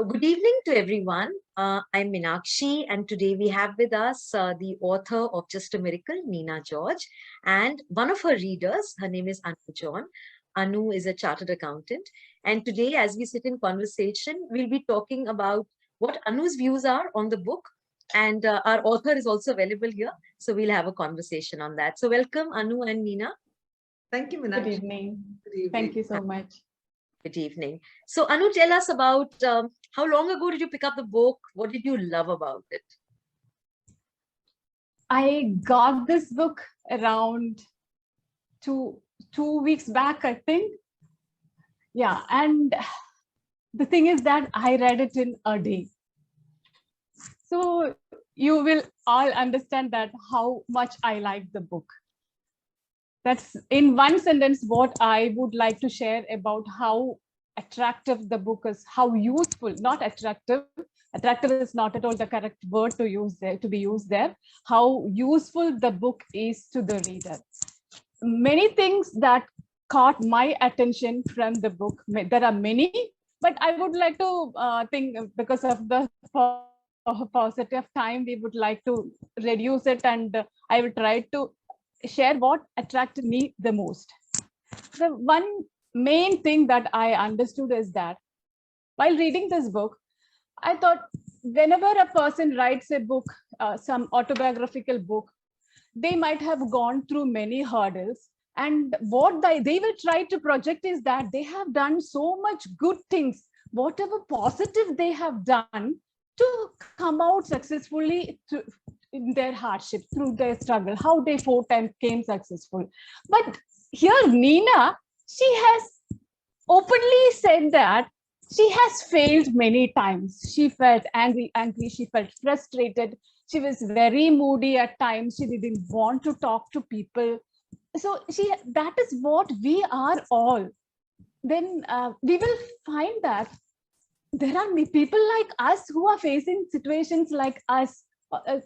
So good evening to everyone. I'm Meenakshi, and today we have with us the author of Just a Miracle, Neena George, and one of her readers. Her name is Annu John. Anu is a chartered accountant. And today, as we sit in conversation, we'll be talking about what Anu's views are on the book. And our author is also available here. So we'll have a conversation on that. So welcome, Anu and Neena. Thank you, Good Meenakshi. evening. Good evening. Thank you so much. Good evening. So, Anu, tell us about how long ago did you pick up the book? What did you love about it? I got this book around two weeks back, I think. Yeah, and the thing is that I read it in a day. So you will all understand that how much I like the book. That's in one sentence what I would like to share about how attractive the book is, how useful, not attractive. Attractive is not at all the correct word to use there, to be used there. How useful the book is to the reader. Many things that caught my attention from the book. There are many, but I would like to think because of the paucity of time, we would like to reduce it, and I will try to share what attracted me the most. The one main thing that I understood is that while reading this book, I thought whenever a person writes a book, some autobiographical book, they might have gone through many hurdles. And what they will try to project is that they have done so much good things, whatever positive they have done to come out successfully in their hardship, through their struggle, how they fought and came successful. But here, Neena, she has openly said that she has failed many times. She felt angry, she felt frustrated. She was very moody at times. She didn't want to talk to people. So that is what we are all. Then we will find that there are people like us who are facing situations like us.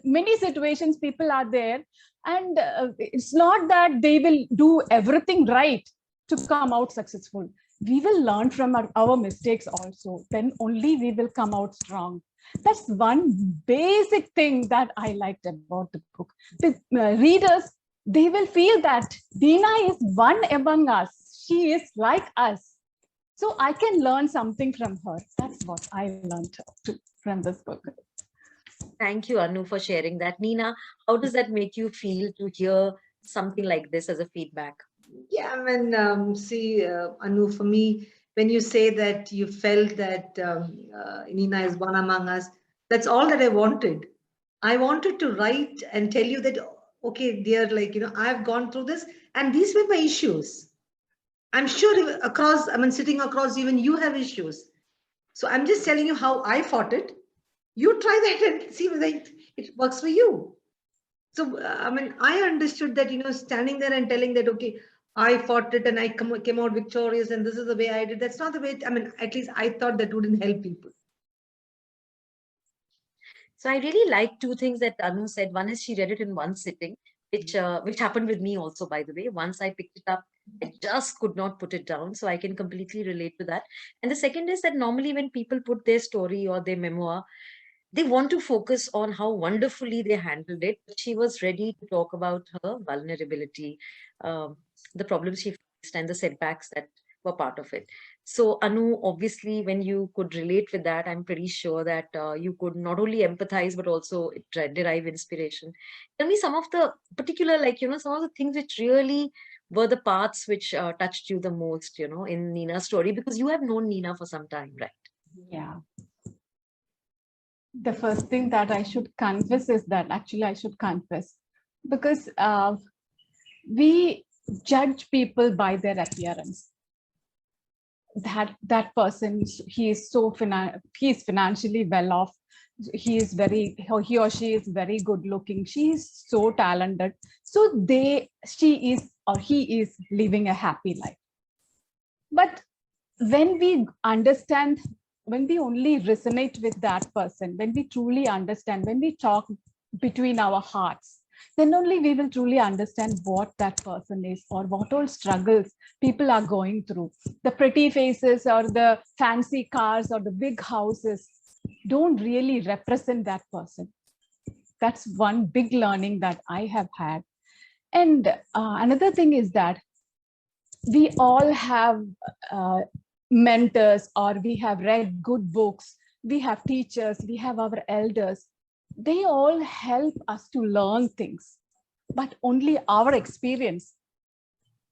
Many situations people are there, and it's not that they will do everything right to come out successful. We will learn from our mistakes also, then only we will come out strong. That's one basic thing that I liked about the book. The readers, they will feel that Neena is one among us. She is like us. So I can learn something from her. That's what I learned from this book. Thank you, Anu, for sharing that. Neena, how does that make you feel to hear something like this as a feedback? Yeah, I mean, see, Anu, for me, when you say that you felt that Nina is one among us, that's all that I wanted. I wanted to write and tell you that, okay, dear, like, I've gone through this, and these were my issues. I'm sure across, I mean, sitting across, even you have issues. So I'm just telling you how I fought it. You try that and see whether it works for you. So, I mean, I understood that, standing there and telling that, okay, I fought it and I came out victorious and this is the way I did. That's not the way, I mean, at least I thought that wouldn't help people. So I really like two things that Anu said. One is she read it in one sitting, which happened with me also, by the way. Once I picked it up, I just could not put it down. So I can completely relate to that. And the second is that normally when people put their story or their memoir, they want to focus on how wonderfully they handled it. But she was ready to talk about her vulnerability, the problems she faced, and the setbacks that were part of it. So, Anu, obviously, when you could relate with that, I'm pretty sure that you could not only empathize, but also derive inspiration. Tell me some of the particular, like, some of the things which really were the parts which touched you the most, in Neena's story, because you have known Neena for some time, right? Yeah. The first thing that I should confess is that actually I should confess because we judge people by their appearance. That person, he is he is financially well off. He or she is very good looking. She is so talented. So she is or he is living a happy life. But when we understand, when we only resonate with that person, when we truly understand, when we talk between our hearts, then only we will truly understand what that person is or what all struggles people are going through. The pretty faces or the fancy cars or the big houses don't really represent that person. That's one big learning that I have had. And another thing is that we all have uh, mentors, or we have read good books, we have teachers, we have our elders. They all help us to learn things, but only our experience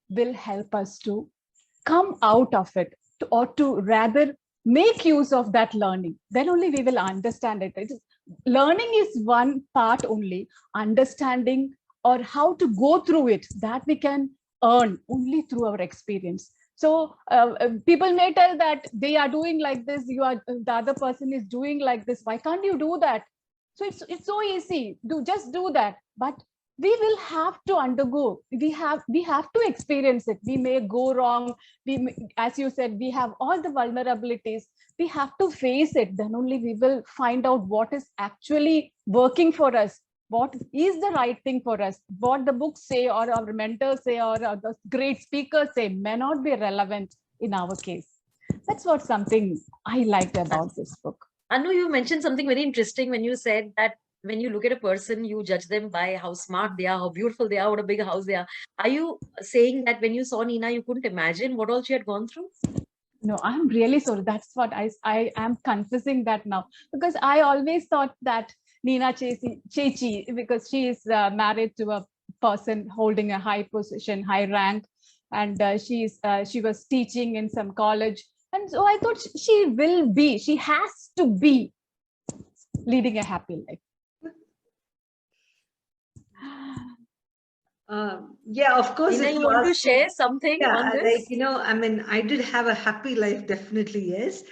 will help us to come out of it, or to rather make use of that learning. Then only we will understand it. Learning is one part only. Understanding or how to go through it, that we can earn only through our experience. So people may tell that they are doing like this, the other person is doing like this, why can't you do that? So it's so easy, just do that. But we will have to undergo, we have to experience it. We may go wrong, as you said, we have all the vulnerabilities, we have to face it. Then only we will find out what is actually working for us, what is the right thing for us. What the books say or our mentors say or the great speakers say may not be relevant in our case. That's what something I liked about this book. Annu, you mentioned something very interesting when you said that when you look at a person, you judge them by how smart they are, how beautiful they are, what a big house they are. Are you saying that when you saw Nina, you couldn't imagine what all she had gone through? No, I'm really sorry. That's what I am confessing that now, because I always thought that Nina Chechi, because she is married to a person holding a high position, high rank, and she was teaching in some college. And so I thought she has to be leading a happy life. Yeah, of course. Nina, you want to share something on this? Like, you know, I mean, I did have a happy life, definitely, yes.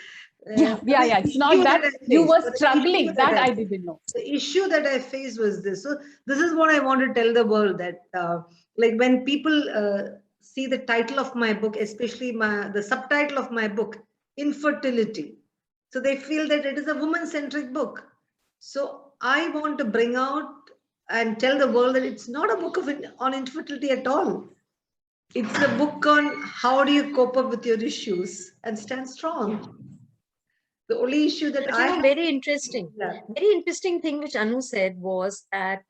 Yeah. It's not that you were struggling, that I didn't know. The issue that I faced was this. So this is what I want to tell the world, that like when people see the title of my book, especially the subtitle of my book, Infertility. So they feel that it is a woman-centric book. So I want to bring out and tell the world that it's not a book on infertility at all. It's a book on how do you cope up with your issues and stand strong. The only issue that very interesting. Very interesting thing which Annu said was that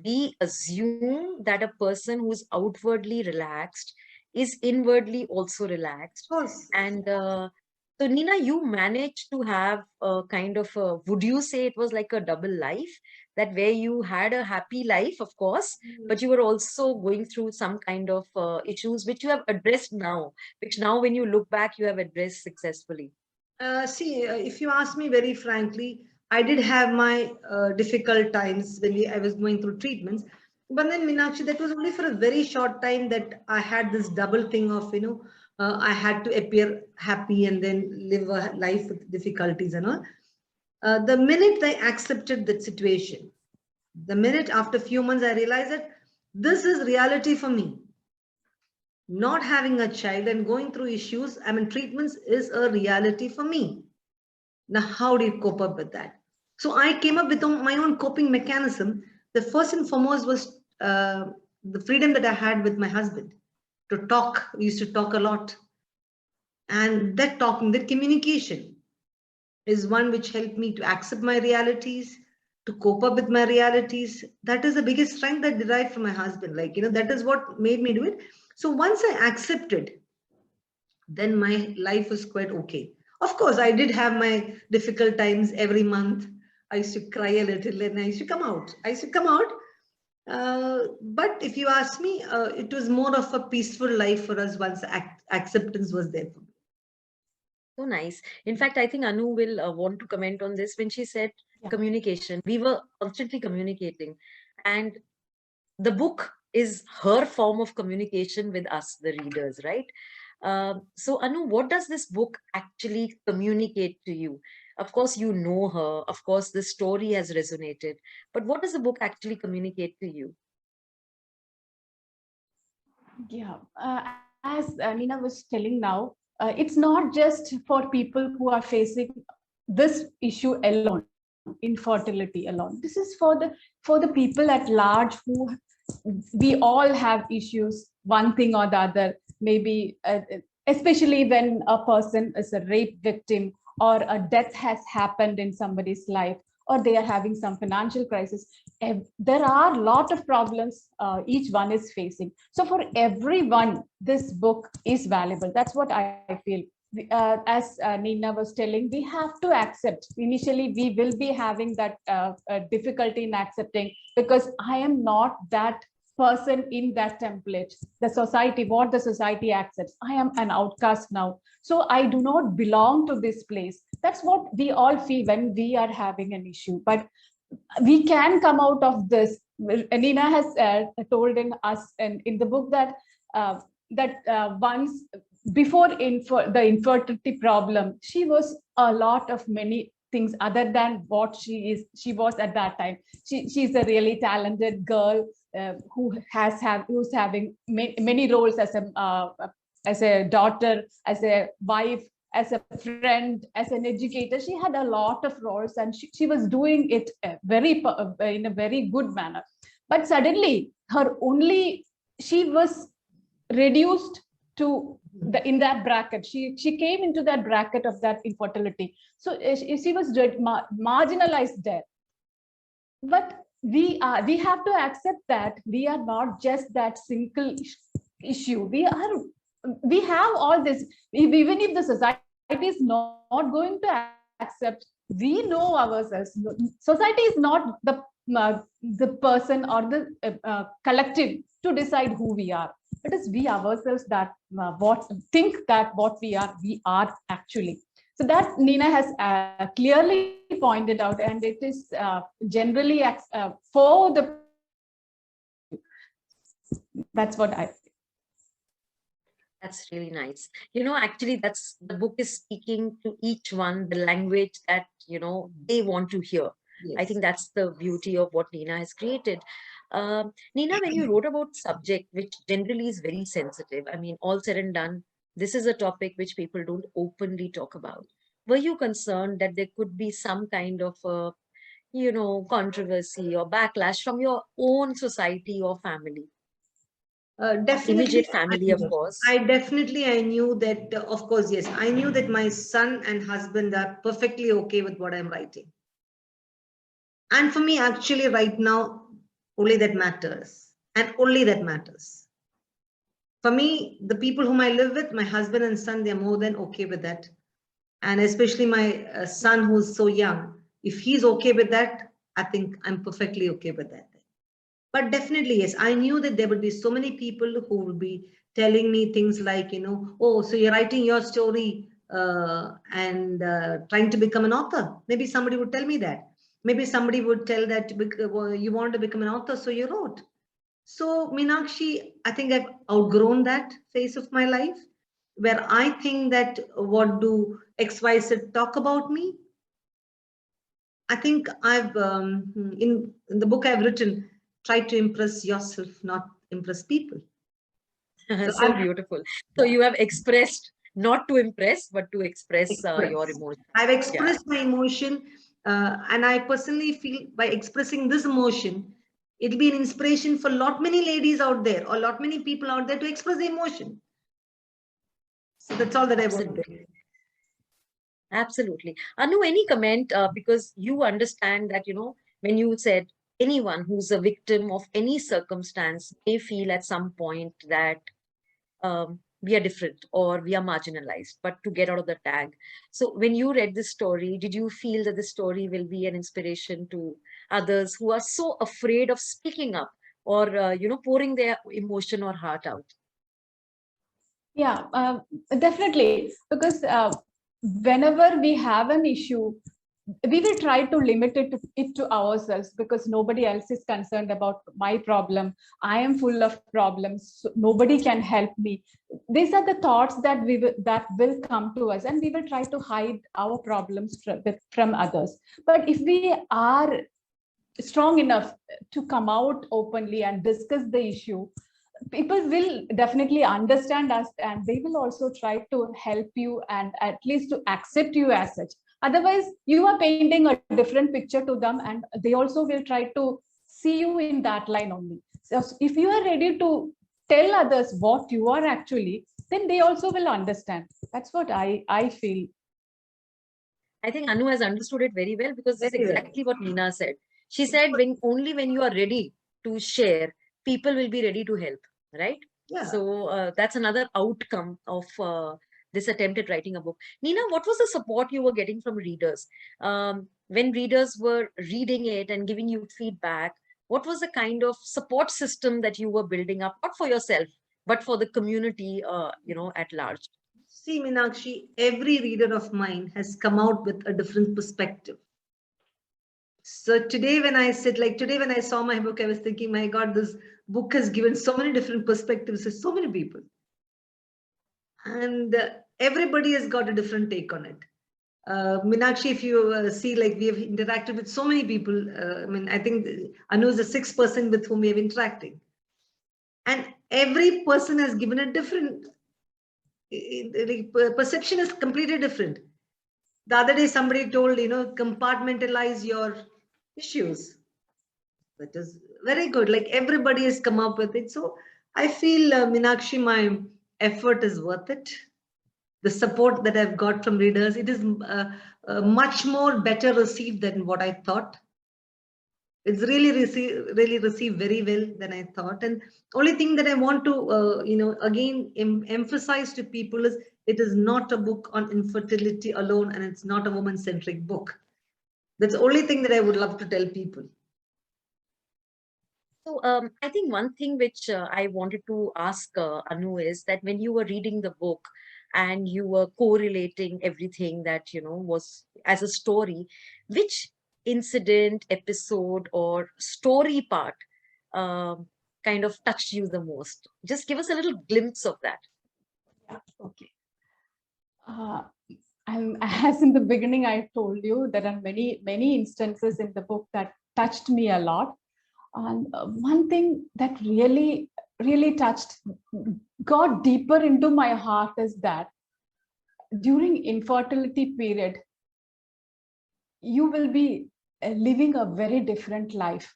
we assume that a person who's outwardly relaxed is inwardly also relaxed. Of course. And so Nina, you managed to have a kind of would you say it was like a double life, that where you had a happy life, of course, but you were also going through some kind of issues which you have addressed now, which now when you look back, you have addressed successfully? If you ask me very frankly, I did have my difficult times when I was going through treatments. But then, Meenakshi, that was only for a very short time that I had this double thing of, I had to appear happy and then live a life with difficulties and all. The minute I accepted that situation, the minute after a few months, I realized that this is reality for me. Not having a child and going through issues, I mean, treatments is a reality for me. Now, how do you cope up with that? So I came up with my own coping mechanism. The first and foremost was the freedom that I had with my husband to talk. We used to talk a lot. And that talking, that communication is one which helped me to accept my realities, to cope up with my realities. That is the biggest strength that derived from my husband. Like, that is what made me do it. So once I accepted, then my life was quite okay. Of course, I did have my difficult times every month. I used to cry a little and I used to come out. But if you ask me, it was more of a peaceful life for us once acceptance was there for me. So nice. In fact, I think Annu will want to comment on this when she said communication. We were constantly communicating, and the book is her form of communication with us, the readers, right? So Annu, what does this book actually communicate to you? Of course, you know her. Of course, the story has resonated. But what does the book actually communicate to you? Yeah, as Nina was telling now, it's not just for people who are facing this issue alone. infertility alone. This is for the people at large who, we all have issues, one thing or the other, maybe especially when a person is a rape victim, or a death has happened in somebody's life, or they are having some financial crisis. There are a lot of problems each one is facing. So for everyone, this book is valuable. That's what I feel. As Nina was telling, we have to accept. Initially, we will be having that difficulty in accepting, because I am not that person in that template. The society, what the society accepts, I am an outcast now. So I do not belong to this place. That's what we all feel when we are having an issue. But we can come out of this. Nina has told in us in the book that once before the infertility problem, she was a lot of many things other than what she was at that time. She's a really talented girl who's having many roles as a daughter, as a wife, as a friend, as an educator. She had a lot of roles, and she was doing it in a very good manner. But suddenly, she was reduced to in that bracket. She came into that bracket of that infertility. So she was marginalized there. But we have to accept that we are not just that single issue. We have all this. Even if the society is not going to accept, we know ourselves. Society is not the person or the collective to decide who we are. It is we ourselves that what we are actually. So that Nina has clearly pointed out, and it is generally for the. That's what I. That's really nice. Actually, that's the book is speaking to each one the language that, they want to hear. Yes. I think that's the beauty of what Nina has created. Nina, when you wrote about subject, which generally is very sensitive, I mean, all said and done, this is a topic which people don't openly talk about. Were you concerned that there could be some kind of, controversy or backlash from your own society or family? Definitely, Immediate family, of course. I knew that, of course, yes, I knew that my son and husband are perfectly okay with what I'm writing. And for me, actually, right now, only that matters, and only that matters. For me, the people whom I live with, my husband and son, they're more than okay with that. And especially my son, who's so young, if he's okay with that, I think I'm perfectly okay with that. But definitely, yes, I knew that there would be so many people who would be telling me things like, oh, so you're writing your story and trying to become an author. Maybe somebody would tell me that. Maybe somebody would tell that you want to become an author, so you wrote. So, Meenakshi, I think I've outgrown that phase of my life, where I think that what do XYZ talk about me? I think I've, in the book I've written, try to impress yourself, not impress people. So beautiful. So you have expressed, not to impress, but to express your emotion. I've expressed my emotion, and I personally feel by expressing this emotion, it'll be an inspiration for a lot many ladies out there, or a lot many people out there to express the emotion. So that's all that I want to do. Absolutely. Annu, any comment? Because you understand that, when you said anyone who's a victim of any circumstance may feel at some point that we are different or we are marginalized, but to get out of the tag. So when you read this story, did you feel that the story will be an inspiration to others who are so afraid of speaking up or, pouring their emotion or heart out? Yeah, definitely. Because whenever we have an issue, we will try to limit it to ourselves, because nobody else is concerned about my problem. I am full of problems, so nobody can help me. These are the thoughts that will come to us, and we will try to hide our problems from others. But if we are strong enough to come out openly and discuss the issue, people will definitely understand us, and they will also try to help you and at least to accept you as such. Otherwise, you are painting a different picture to them, and they also will try to see you in that line only. So if you are ready to tell others what you are actually, then they also will understand. That's what I feel. I think Annu has understood it very well, because it's Very well. exactly what Nina said. She said, when you are ready to share, people will be ready to help, right? Yeah. So that's another outcome of this attempt at writing a book. Nina, what was the support you were getting from readers? When readers were reading it and giving you feedback, what was the kind of support system that you were building up, not for yourself, but for the community, at large? See, Meenakshi, every reader of mine has come out with a different perspective. So today when I saw my book, I was thinking, my God, this book has given so many different perspectives to so many people. And everybody has got a different take on it. Meenakshi, if you see, like, we have interacted with so many people. I think Annu is the sixth person with whom we have interacting. And every person has given a different, perception is completely different. The other day, somebody told, compartmentalize your issues. That is very good. Like, everybody has come up with it. So I feel, Meenakshi, my effort is worth it. The support that I've got from readers, it is much more better received than what I thought. It's really received very well than I thought. And only thing that I want to, again, emphasize to people is, it is not a book on infertility alone, and it's not a woman-centric book. That's the only thing that I would love to tell people. So I think one thing which I wanted to ask Annu is that when you were reading the book and you were correlating everything that, was as a story, which incident, episode, or story part kind of touched you the most? Just give us a little glimpse of that. Yeah, okay. As in the beginning, I told you, there are many instances in the book that touched me a lot. And one thing that really got deeper into my heart is that during infertility period, you will be living a very different life,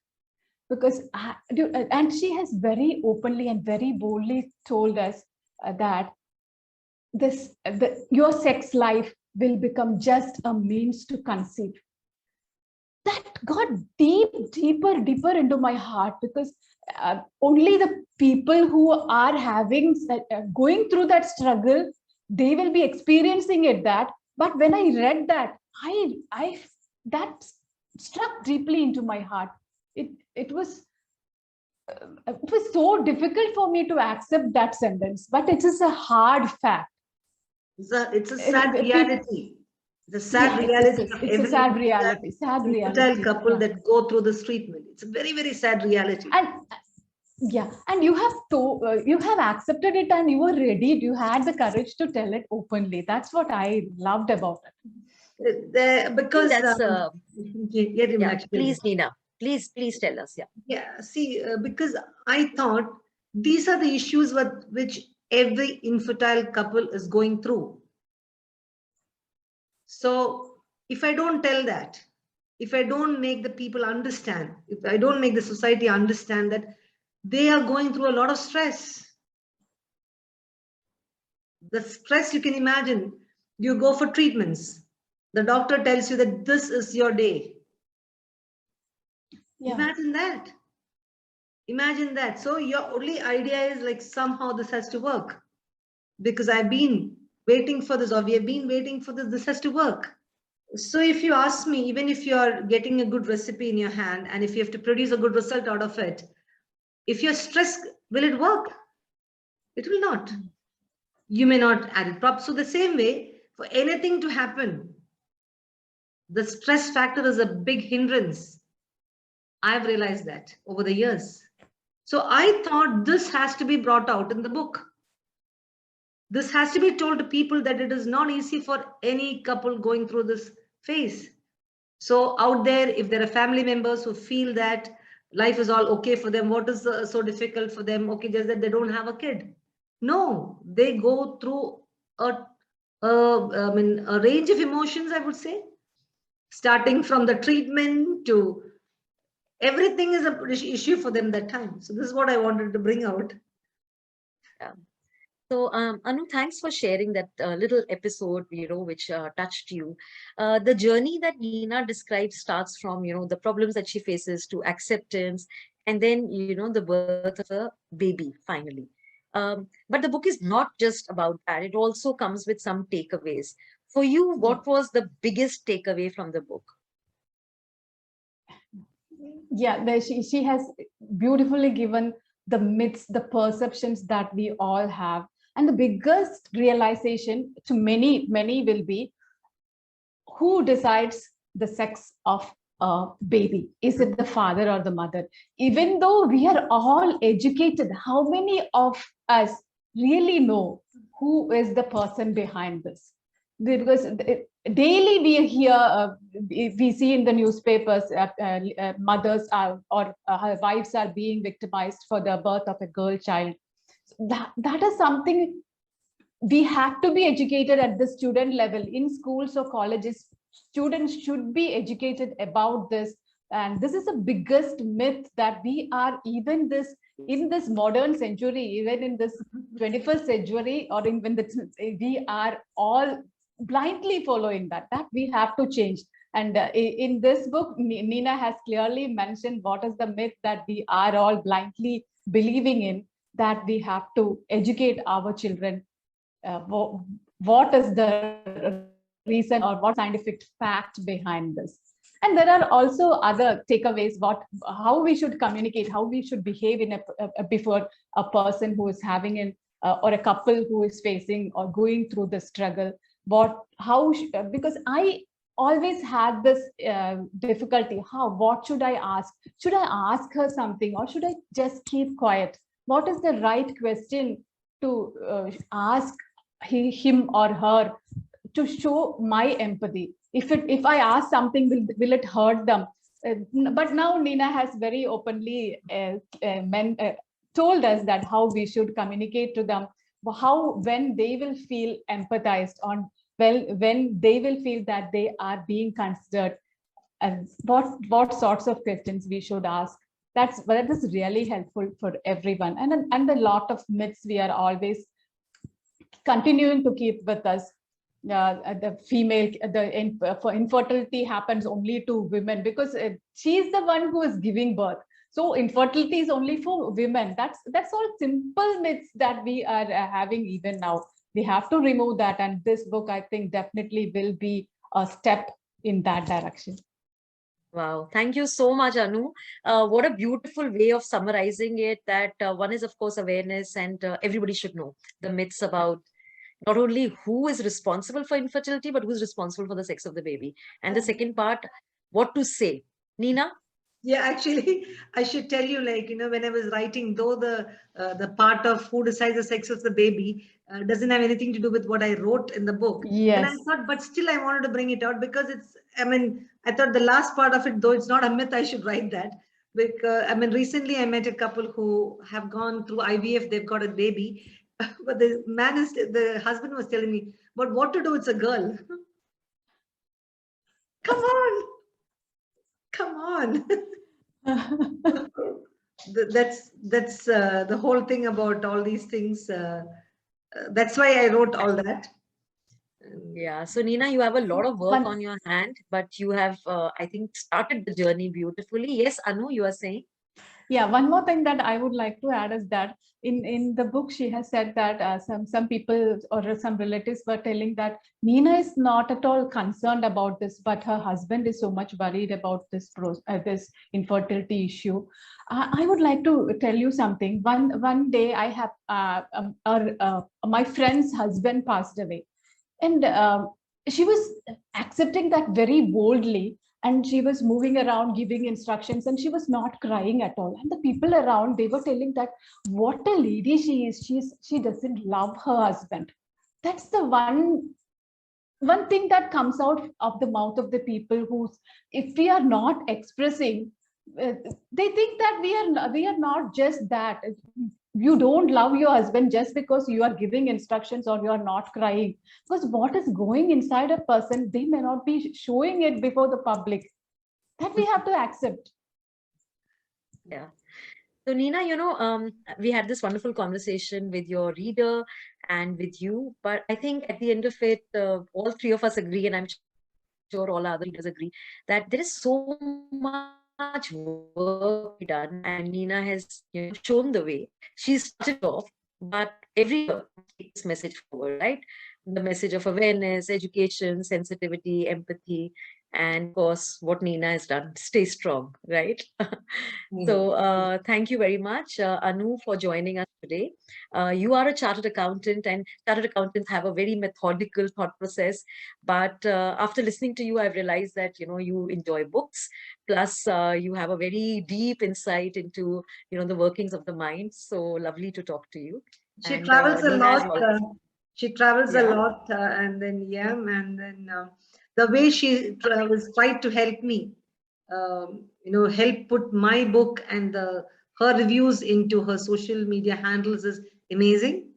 because and she has very openly and very boldly told us that your sex life will become just a means to conceive. That got deeper into my heart, because only the people who are going through that struggle, they will be experiencing it. But when I read that, I that struck deeply into my heart. It was so difficult for me to accept that sentence, but it is a hard fact. It's a sad reality. The sad reality of it's a sad reality. Infertile couple that go through this treatment. It's a very, very sad reality. And you have accepted it, and you were ready. You had the courage to tell it openly. That's what I loved about it. Because please, Nina, please tell us. Yeah, see, because I thought these are the issues which every infertile couple is going through. So if I don't tell that, if I don't make the people understand, if I don't make the society understand that they are going through a lot of stress, the stress you can imagine, you go for treatments, the doctor tells you that this is your day. Yeah. Imagine that. So your only idea is, like, somehow this has to work, because I've been waiting for this, or we have been waiting for this has to work. So if you ask me, even if you're getting a good recipe in your hand, and if you have to produce a good result out of it, if you're stressed, will it work? It will not. You may not add it properly. So the same way, for anything to happen, the stress factor is a big hindrance. I've realized that over the years. So I thought this has to be brought out in the book. This has to be told to people that it is not easy for any couple going through this phase. So out there, if there are family members who feel that life is all okay for them, what is so difficult for them? Okay, just that they don't have a kid. No, they go through a range of emotions, I would say. starting from the treatment to everything is a issue for them that time. So this is what I wanted to bring out. Yeah. So, Anu, thanks for sharing that little episode, which touched you. The journey that Nina describes starts from, the problems that she faces to acceptance, and then, the birth of a baby finally. But the book is not just about that. It also comes with some takeaways. For you, what was the biggest takeaway from the book? Yeah, she has beautifully given the myths, the perceptions that we all have. And the biggest realization to many will be, who decides the sex of a baby? Is it the father or the mother? Even though we are all educated, how many of us really know who is the person behind this? Because daily we hear, we see in the newspapers, mothers are, or wives are being victimized for the birth of a girl child. That is something we have to be educated at the student level. In schools or colleges, students should be educated about this. And this is the biggest myth, that we are, even this in this modern century, even in this 21st century, or when we are all blindly following that we have to change. And in this book, Nina has clearly mentioned what is the myth that we are all blindly believing in, that we have to educate our children. What is the reason, or what scientific fact behind this? And there are also other takeaways, how we should communicate, how we should behave in before a person who is having an or a couple who is facing or going through the struggle. Because I always had this difficulty. What should I ask? Should I ask her something, or should I just keep quiet? What is the right question to ask him or her, to show my empathy? If I ask something, will it hurt them? But now Nina has very openly told us that how we should communicate to them, how when they will feel empathized on, when they will feel that they are being considered, and what sorts of questions we should ask. That is really helpful for everyone. And a lot of myths we are always continuing to keep with us. The female, for infertility happens only to women, because she's the one who is giving birth. So infertility is only for women. That's all simple myths that we are having even now. We have to remove that, and this book, I think, definitely will be a step in that direction. Wow, thank you so much, Anu. What a beautiful way of summarizing it. That one is, of course, awareness, and everybody should know the myths about not only who is responsible for infertility, but who's responsible for the sex of the baby. And the second part, what to say. Nina? Yeah, actually, I should tell you, when I was writing, though the part of who decides the sex of the baby doesn't have anything to do with what I wrote in the book. And I Yes. thought, but still, I wanted to bring it out because I thought the last part of it, though it's not a myth, I should write that. Because, recently I met a couple who have gone through IVF, they've got a baby, but the husband was telling me, but what to do? It's a girl. Come on. Come on. That's the whole thing about all these things. That's why I wrote all that. Yeah. So, Nina, you have a lot of work on your hand, but you have, I think, started the journey beautifully. Yes, Anu, you are saying? Yeah, one more thing that I would like to add is that in the book, she has said that some people or some relatives were telling that Nina is not at all concerned about this, but her husband is so much worried about this infertility issue. I would like to tell you something. One day, I have my friend's husband passed away, and she was accepting that very boldly, and she was moving around giving instructions, and she was not crying at all. And the people around, they were telling that what a lady she is. She doesn't love her husband. That's the one thing that comes out of the mouth of the people who, if we are not expressing, they think that we are not just that. you don't love your husband just because you are giving instructions or you are not crying, because what is going inside a person, they may not be showing it before the public. That we have to accept. Yeah. So Nina, we had this wonderful conversation with your reader and with you, but I think at the end of it, all three of us agree, and I'm sure all our other readers agree, that there is so much work to be done, and Nina has, shown the way. She started it off, but every year we take this message forward, right? The message of awareness, education, sensitivity, empathy, and of course, what Nina has done, stay strong, right? So thank you very much, Annu, for joining us today. You are a chartered accountant, and chartered accountants have a very methodical thought process. But after listening to you, I've realized that you enjoy books. Plus, you have a very deep insight into the workings of the mind. So lovely to talk to you. She And travels a Nina, as lot. always, She travels a yeah, lot, and then and then the way she travels, tried to help me, help put my book and her reviews into her social media handles is amazing.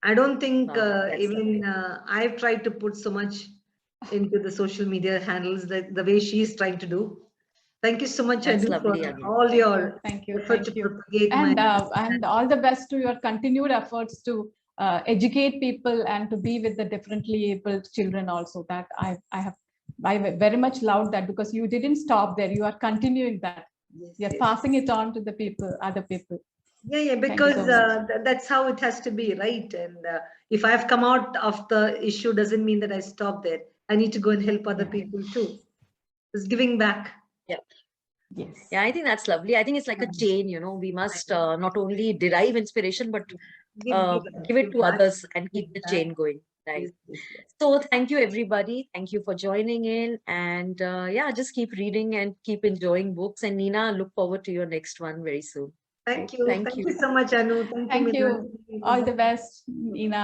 I don't think that's even lovely. I've tried to put so much into the social media handles that the way she's trying to do. Thank you so much, That's Annu, for lovely, Annu. all your Thank you, effort to thank you. propagate my. And all the best to your continued efforts to educate people and to be with the differently abled children also. That I very much loved that, because you didn't stop there, you are continuing that. Yes, You're yes. passing it on to the people, other people. Yeah, Thank you because so much. that's how it has to be, right? And if I've come out of the issue, doesn't mean that I stop there. I need to go and help other Yeah. people too. It's giving back. Yeah. Yes. Yeah, I think that's lovely. I think it's like a chain, we must not only derive inspiration, but give it Give to back, others and give keep the back. chain going. Right. Yes, yes, yes. So thank you, everybody. Thank you for joining in. And yeah, just keep reading and keep enjoying books. And Nina, look forward to your next one very soon. Right. Thank you. Thank Thank you. you so much, Anu. Thank you, Thank you. Meenakshi. All the Bye-bye. best, Ina.